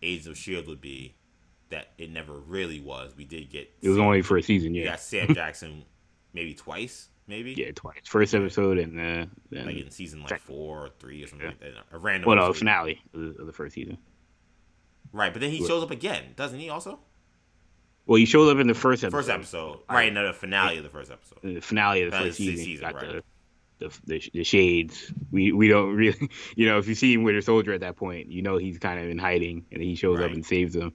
Agents of Shield would be, that it never really was. We did get It was only for a season, we yeah. got Sam Jackson maybe twice, maybe. Yeah, twice. First Yeah, episode and like then in season like second. 4 or 3 or something Yeah. like that. A random Well, no, episode. finale of the first season. Right, but then he shows up again, doesn't he? Also, Well, he showed up in the first first episode. episode, right? In the finale of the first episode. The finale of the Finale first of the season. season, Got right? the shades. We don't really, if you see him Winter Soldier at that point, he's kind of in hiding, and he shows up Right. and saves them.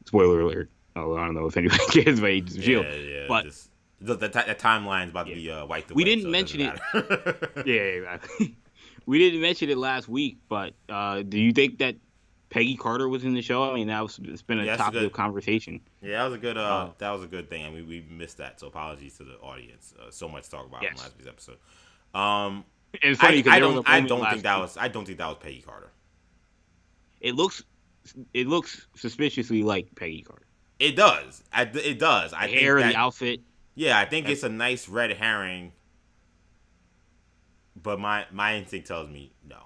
Spoiler alert. Oh, I don't know if anybody cares about Agents of Shield, Yeah. but Just the timeline's about to be wiped away. we didn't so mention it. matter. Yeah, exactly. We didn't mention it last week, but do you think that Peggy Carter was in the show? I mean, it's been a Yeah, that's topic good. of conversation. Yeah, that was a good thing, and we missed that. So apologies to the audience. So much to talk about in Yes. last week's episode. Um, It's funny because there was a I moment don't last think that week. was I don't think that was Peggy Carter. It looks suspiciously like Peggy Carter. It does. It does. I The think hair, that, the outfit. yeah, I think it's a nice red herring. But my instinct tells me no.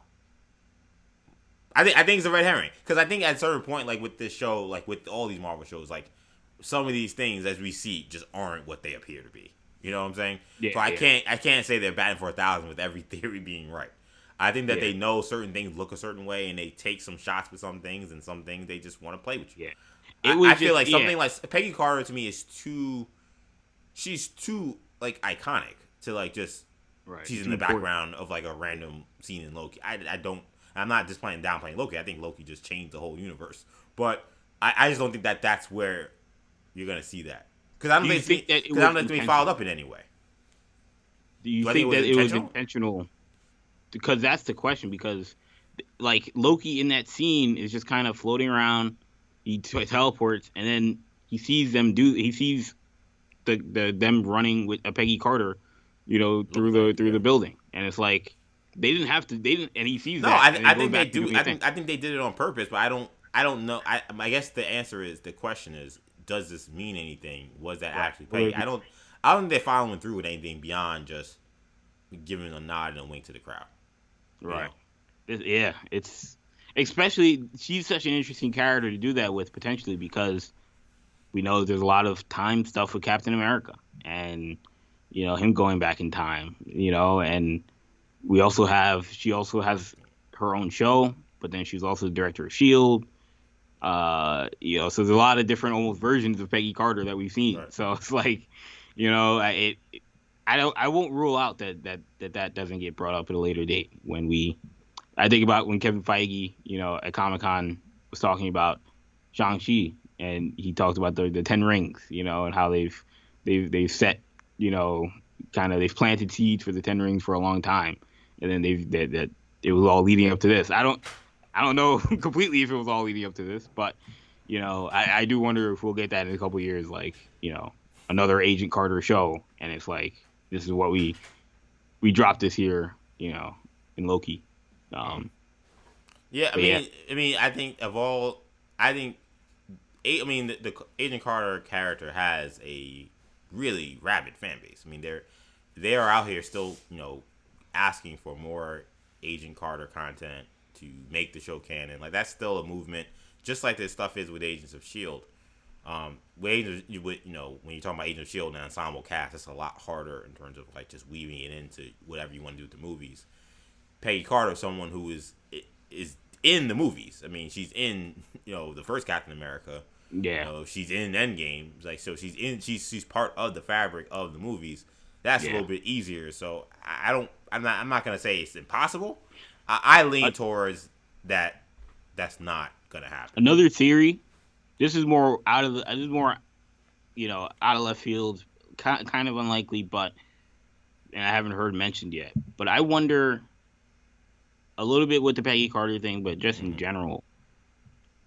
I think it's a red herring because I think at a certain point, like with this show, like with all these Marvel shows, like some of these things as we see just aren't what they appear to be. You know what I'm saying? Yeah, So I yeah. can't say they're batting for 1,000 with every theory being right. I think that Yeah. they know certain things look a certain way and they take some shots with some things, and some things they just want to play with you. Yeah. I feel like something like Peggy Carter to me is too. She's too like iconic to like just. Right. She's in Too the important. background of like a random scene in Loki. I don't. I'm not just downplaying Loki. I think Loki just changed the whole universe. But I just don't think that that's where you're gonna see that because I don't Do you think think that it because I don't was think it's gonna be followed up in any way. Do you Do I think that it was intentional? intentional? Because that's the question. Because like Loki in that scene is just kind of floating around. He teleports, and then he sees them do. He sees them running with a Peggy Carter, through the building, and it's like they didn't have to. They didn't, and he sees No, that. and I it goes think they back to do. doing I his think thing. I think they did it on purpose, but I don't know. I guess the answer is the question is, does this mean anything? Was that Right. actually Peggy? I don't think they're following through with anything beyond just giving a nod and a wink to the crowd. you Right. know? Yeah, it's especially she's such an interesting character to do that with potentially because we know there's a lot of time stuff with Captain America and him going back in time, and she also has her own show, but then she's also the director of Shield. So there's a lot of different almost versions of Peggy Carter that we've seen. Right. So it's like, I won't rule out that doesn't get brought up at a later date I think about when Kevin Feige, at Comic-Con was talking about Shang-Chi and he talked about the 10 rings, and how they've set, they've planted seeds for the 10 rings for a long time. And then that it was all leading up to this. I don't know completely if it was all leading up to this, but I do wonder if we'll get that in a couple years, like, another Agent Carter show, and it's like this is what we dropped this year, in Loki. Yeah, yeah. I mean, I think of all, I think, I mean, the Agent Carter character has a really rabid fan base. I mean, they are out here still, asking for more Agent Carter content to make the show canon. Like that's still a movement, just like this stuff is with Agents of Shield. When you're talking about Agents of Shield and ensemble cast, it's a lot harder in terms of like just weaving it into whatever you want to do with the movies. Peggy Carter, someone who is in the movies. I mean, she's in the first Captain America. Yeah. She's in Endgame. Like so, she's part of the fabric of the movies. That's a Yeah. little bit easier. So I don't. I'm not gonna say it's impossible. I lean Uh, towards that. That's not gonna happen. Another theory. This is more out of the. This is more, out of left field. Kind of unlikely, but and I haven't heard mentioned yet. But I wonder a little bit with the Peggy Carter thing, but just in Hmm. general,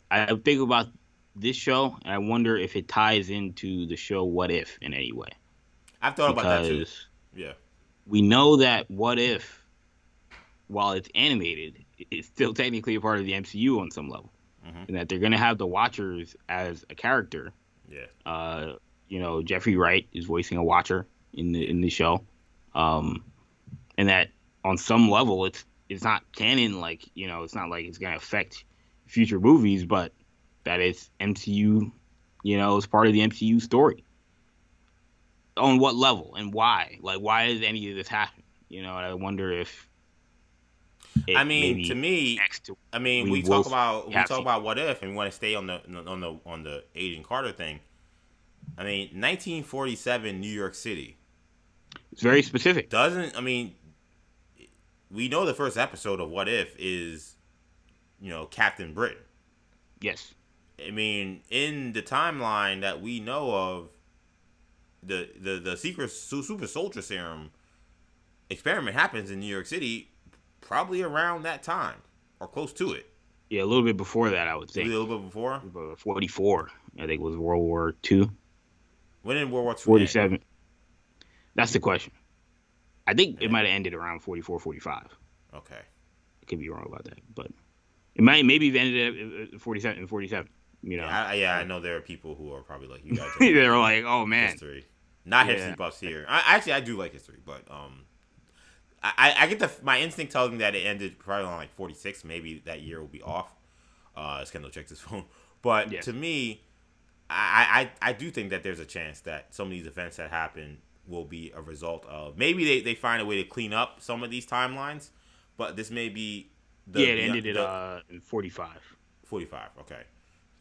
I think about this show, and I wonder if it ties into the show What If in any way, I've thought about that too. because Yeah. we know that What If, while it's animated, it's still technically a part of the MCU on some level, Hmm. and that they're gonna have the Watchers as a character. Yeah. Uh, Jeffrey Wright is voicing a Watcher in the Yeah. show, um, and that on some level it's not canon, like it's not like it's gonna affect future movies, but that it's MCU, it's part of the MCU story. On what level and why? Like, why is any of this happening? And I wonder if I it mean, to maybe me, connects to I mean, we will we have talk seen. about what if, and we want to stay on the Agent Carter thing. I mean, 1947 New York City It's very specific. doesn't. I mean, we know the first episode of What If is Captain Britain. Yes. I mean, in the timeline that we know of, the secret super soldier serum experiment happens in New York City, probably around that time or close to it. Yeah, a little bit before that, I would Maybe think. a little bit before. 44, I think, was World War II. When did World War II end? 47. That's the question. I think it Yeah. might have ended around 44, 45. Okay. I could be wrong about that, but it might maybe have ended at 47 and 47. I know there are people who are probably like, you guys don't They're know like, oh man, history. Not yeah, history buffs here. I do like history, but I get my instinct tells me that it ended probably on like 46. Maybe that year will be off. As Kendall checks his phone, but yeah, to me, I do think that there's a chance that some of these events that happen will be a result of maybe they find a way to clean up some of these timelines, but this may be it ended the in 45. 45. Okay,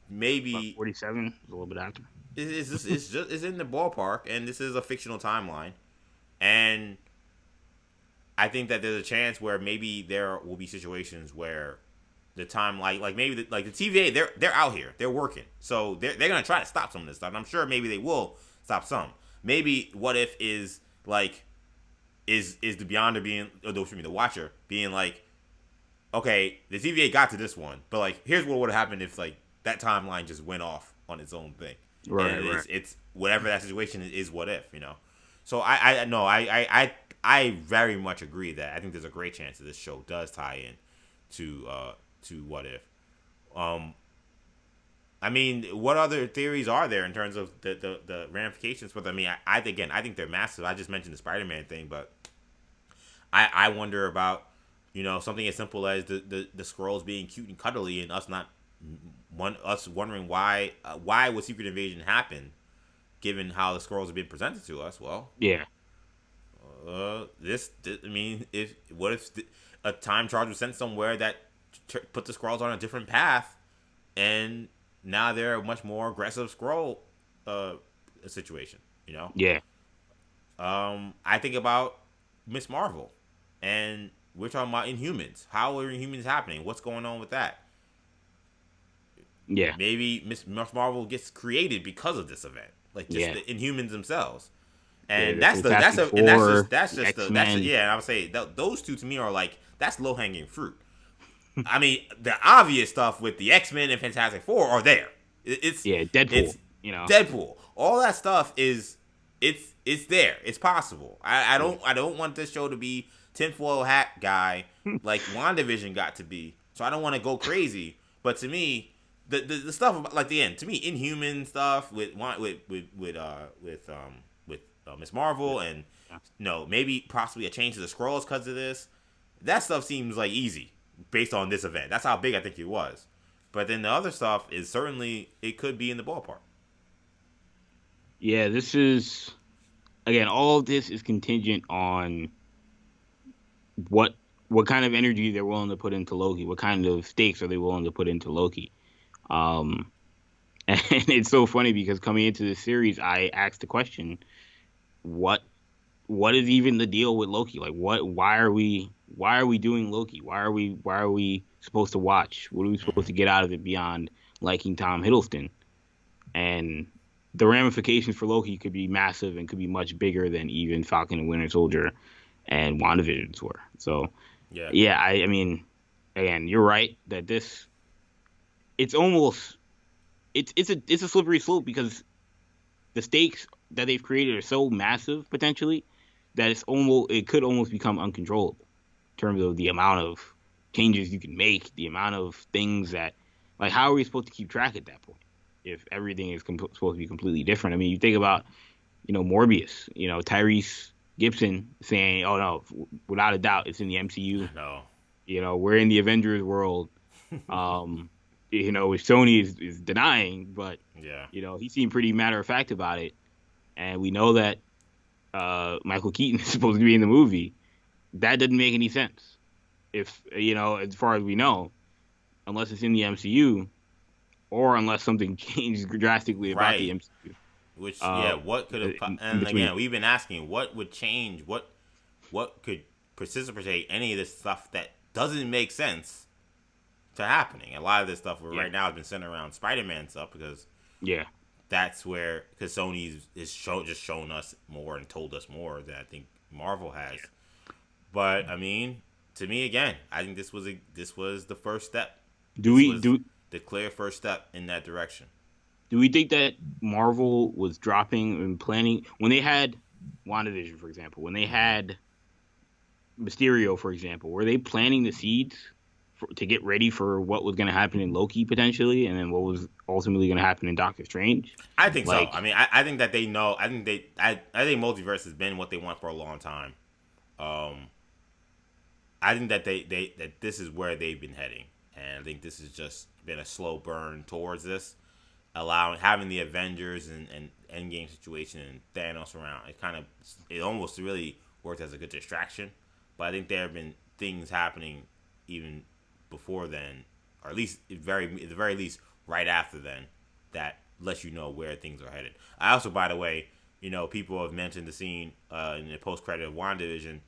But maybe 47 is a little bit after. it's in the ballpark, and this is a fictional timeline, and I think that there's a chance where maybe there will be situations where the time like maybe like the TVA they're out here, they're working, so they're gonna try to stop some of this stuff, and I'm sure maybe they will stop some. Maybe What If is like is the Beyonder being, or the Watcher being like, okay, the TVA got to this one, but like here's what would have happened if like that timeline just went off on its own thing, Right, and right. it's whatever that situation is What If. So I no I very much agree that I think there's a great chance that this show does tie in to What If. Um, I mean, what other theories are there in terms of the ramifications? But I mean, I think they're massive. I just mentioned the Spider-Man thing, but I wonder about something as simple as the Skrulls being cute and cuddly, and us not us wondering why would Secret Invasion happen, given how the Skrulls have been presented to us. Well, Yeah, I mean, what if a time charge was sent somewhere that put the Skrulls on a different path, and now they're a much more aggressive Skrull situation. yeah, I think about Miss Marvel, and we're talking about Inhumans. How are Inhumans happening? What's going on with that? yeah, Maybe Miss Marvel gets created because of this event, like just yeah. the Inhumans themselves. Yeah, And the Fantastic Four, X-Men. I would say those two to me are like that's low hanging fruit. I mean, the obvious stuff with the X-Men and Fantastic Four are there. It's Yeah, Deadpool. it's Deadpool. All that stuff is it's there. It's possible. I don't want this show to be tinfoil hat guy like WandaVision got to be. So I don't want to go crazy. But to me, the stuff about like the end, to me, Inhuman stuff with Miss Marvel, and maybe possibly a change to the Skrulls because of this. That stuff seems like easy based on this event. That's how big I think it was. But then the other stuff is certainly it could be in the ballpark. Yeah, this is again. All of this is contingent on what kind of energy they're willing to put into Loki. What kind of stakes are they willing to put into Loki? Um, and it's so funny because coming into this series, I asked the question, what what is even the deal with Loki? Like, why are we doing Loki? Why are we supposed to watch? What are we supposed Hmm. to get out of it beyond liking Tom Hiddleston? And the ramifications for Loki could be massive and could be much bigger than even Falcon and Winter Soldier and WandaVision's were. So Yeah. yeah, I mean, again, you're right that it's almost it's a slippery slope because the stakes that they've created are so massive potentially that it could almost become uncontrollable in terms of the amount of changes you can make, the amount of things that, like, how are we supposed to keep track at that point if everything is supposed to be completely different? I mean, you think about, Morbius, Tyrese Gibson saying, "Oh no, without a doubt, it's in the MCU." I know. We're in the Avengers world. Um, which Sony is denying, but Yeah. he seemed pretty matter of fact about it, and we know that Michael Keaton is supposed to be in the movie. That doesn't make any sense. If as far as we know, unless it's in the MCU or unless something changed drastically about the Right. MCU Which, yeah, what could have, in and between. again, we've been asking what would change, what could precipitate any of this stuff that doesn't make sense to happening. A lot of this stuff Yeah, right now has been centered around Spider-Man stuff because yeah, that's where, because Sony's just shown us more and told us more than I think Marvel has. But I mean, to me again, I think this was the first step. Do This we was do the clear first step in that direction. do we think that Marvel was dropping and planning when they had WandaVision, for example, when they Hmm. had Mysterio, for example, were they planting the seeds to get ready for what was going to happen in Loki potentially, and then what was ultimately going to happen in Doctor Strange? I think so. I Like, mean, I think that they know. I think multiverse has been what they want for a long time. Um, I think that that this is where they've been heading, and I think this has just been a slow burn towards this, allowing having the Avengers and Endgame situation and Thanos around. It almost really worked as a good distraction, but I think there have been things happening even before then, or at least at the very least right after then, that lets you know where things are headed. I also, by the way, people have mentioned the scene in the post credit of WandaVision.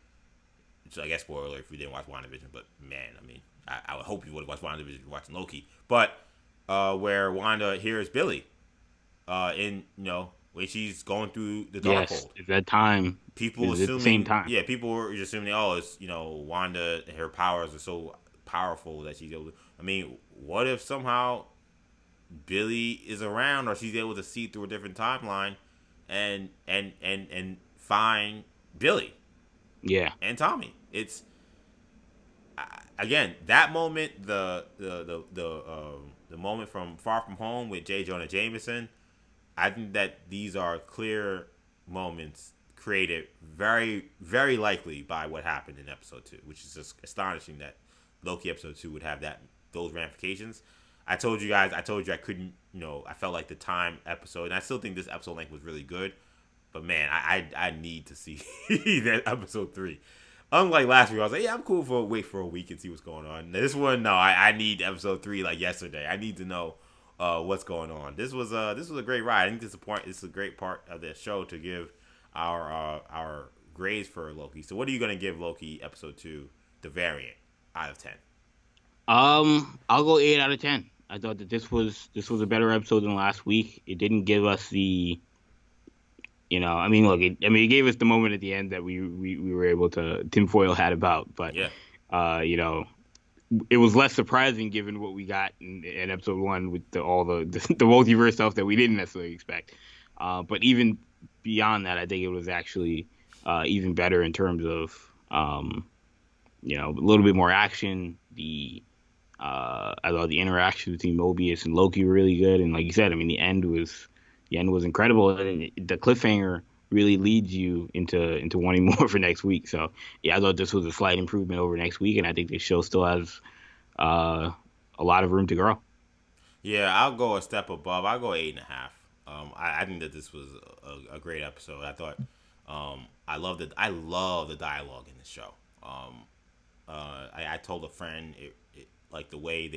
So I guess spoiler if you didn't watch WandaVision, but man, I mean, I would hope you would have watched WandaVision if you're watching Loki. But where Wanda hears Billy, in when she's going through the yes, Darkhold, at that time, people is at the same assuming, time. yeah, people were just assuming, oh, it's Wanda, her powers are so powerful that she's able to. I mean, what if somehow Billy is around, or she's able to see through a different timeline, and find Billy Yeah, and Tommy? It's again that moment, the moment from Far From Home with J. Jonah Jameson. I think that these are clear moments created very, very likely by what happened in episode 2, which is just astonishing that Loki episode 2 would have those ramifications. I told you I couldn't, I felt like the time episode, and I still think this episode length was really good, but man, I need to see that episode 3. Unlike last week, I was like, yeah, I'm cool for wait for a week and see what's going on. This one, no, I need episode 3 like yesterday. I need to know what's going on. This was a great ride. I think this is a great part of the show to give our grades for Loki. So, what are you gonna give Loki episode 2, the variant, out of 10? I'll go 8 out of 10. I thought that this was a better episode than last week. It didn't give us I mean, look, it gave us the moment at the end that we were able to tinfoil hat about, but Yeah, uh, you know, it was less surprising given what we got in episode one with all the multiverse stuff that we didn't necessarily expect. But even beyond that, I think it was actually even better in terms of a little bit more action. I thought the interaction between Mobius and Loki were really good, and like you said, I mean the end was incredible, and the cliffhanger really leads you into wanting more for next week. So yeah, I thought this was a slight improvement over next week, and I think this show still has uh, a lot of room to grow. yeah. I'll go a step above. I'll go 8.5. I think that this was a great episode. I thought I love the dialogue in the show. I told a friend like the way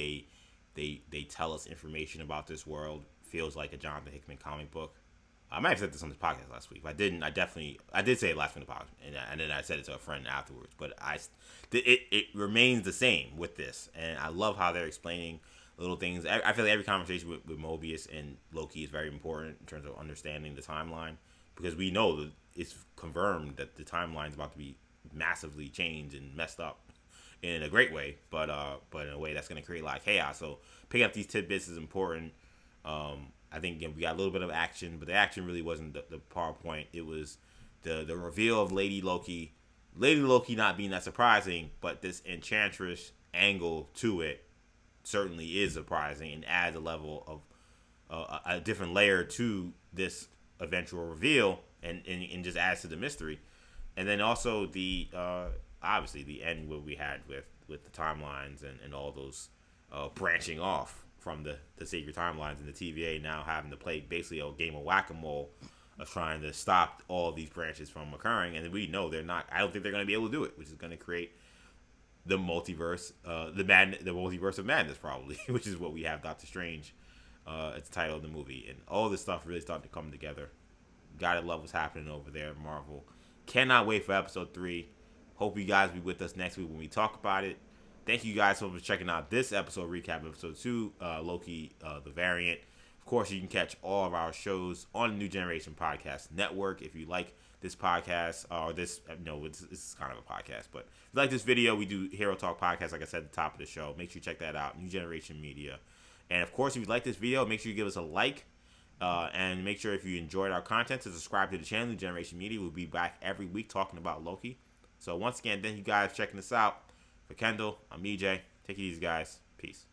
they tell us information about this world feels like a Jonathan Hickman comic book. I might have said this on this podcast last week. If I didn't, I did say it last week in the podcast, and then I said it to a friend afterwards. But it remains the same with this, and I love how they're explaining little things. I feel like every conversation with Mobius and Loki is very important in terms of understanding the timeline, because we know that it's confirmed that the timeline is about to be massively changed and messed up in a great way, but in a way that's going to create a lot of chaos. So picking up these tidbits is important. I think, again, we got a little bit of action, but the action really wasn't the PowerPoint. It was the reveal of Lady Loki. Lady Loki not being that surprising, but this Enchantress angle to it certainly is surprising and adds a level of a different layer to this eventual reveal, and just adds to the mystery. And then also the obviously the end where we had with the timelines and all those branching off from the sacred timelines, and the TVA now having to play basically a game of whack-a-mole of trying to stop all of these branches from occurring. And we know they're not. I don't think they're going to be able to do it, which is going to create the multiverse, the multiverse of madness, probably, which is what we have Doctor Strange. It's the title of the movie, and all this stuff really starting to come together. Gotta love what's happening over there at Marvel. Cannot wait for episode 3. Hope you guys be with us next week when we talk about it. Thank you guys so much for checking out this episode recap, episode 2, Loki, the variant. Of course, you can catch all of our shows on the New Generation Podcast Network. If you like this podcast, or this, it's kind of a podcast, but if you like this video, we do Hero Talk Podcast, like I said at the top of the show. Make sure you check that out, New Generation Media. And of course, if you like this video, make sure you give us a like, and make sure if you enjoyed our content to subscribe to the channel, New Generation Media. We'll be back every week talking about Loki. So once again, thank you guys for checking us out. For Kendall, I'm EJ. Take it easy, guys. Peace.